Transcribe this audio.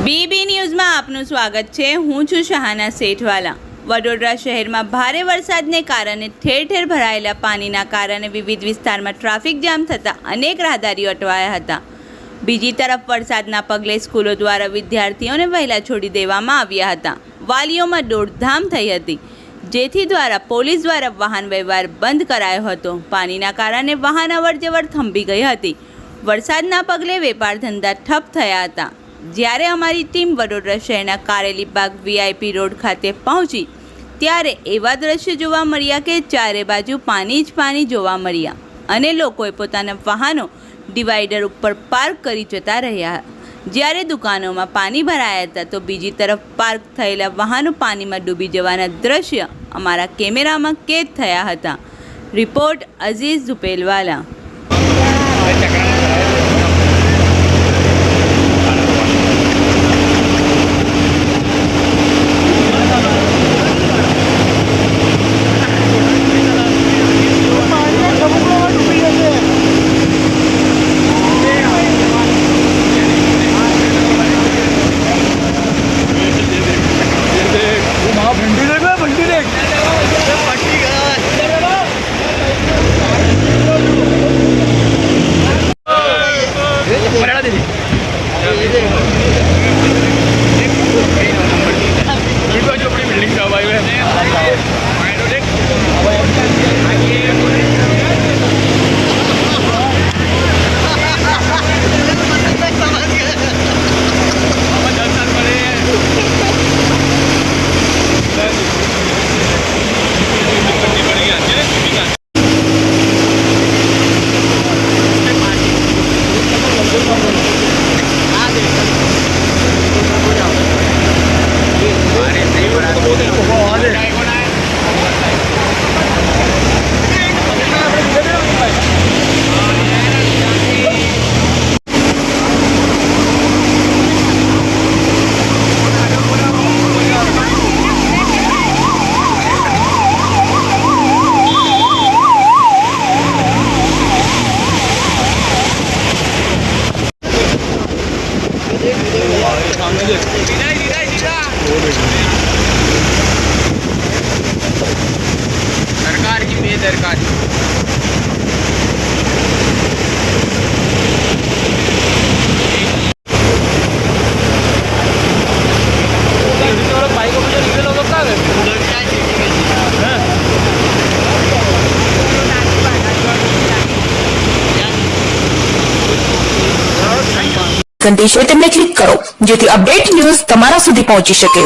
BB ન્યૂઝમાં આપનું સ્વાગત છે। હું છું શહાના સેઠવાલા। વડોદરા શહેરમાં ભારે વરસાદને કારણે ઠેર ઠેર ભરાયેલા પાણીના કારણે વિવિધ વિસ્તારમાં ટ્રાફિક જામ થતાં અનેક રાહદારીઓ અટવાયા હતા। બીજી તરફ વરસાદના પગલે સ્કૂલો દ્વારા વિદ્યાર્થીઓને વહેલા છોડી દેવામાં આવ્યા હતા। વાલીઓમાં દોડધામ થઈ હતી, જેથી દ્વારા પોલીસ દ્વારા વાહન વ્યવહાર બંધ કરાયો હતો। પાણીના કારણે વાહન અવરજવર થંભી ગઈ હતી। વરસાદના પગલે વેપાર ધંધા ઠપ થયા હતા। જ્યારે અમારી ટીમ વડોદરા શહેરના કારેલીબાગ વીઆઈપી રોડ ખાતે પહોંચી ત્યારે એવા દ્રશ્યો જોવા મળ્યા કે ચારે બાજુ પાણી જ પાણી જોવા મળ્યા અને લોકોએ પોતાના વાહનો ડિવાઈડર ઉપર પાર્ક કરી જતા રહ્યા। જ્યારે દુકાનોમાં પાણી ભરાયા હતા તો બીજી તરફ પાર્ક થયેલા વાહનો પાણીમાં ડૂબી જવાના દ્રશ્ય અમારા કેમેરામાં કેદ થયા હતા। રિપોર્ટ અઝીઝ ઝુપેલવાલા। सरकार की बेदरकारी। ઘંટી છે તેમને ક્લિક કરો જેથી અપડેટ ન્યૂઝ તમારા સુધી પહોંચી શકે।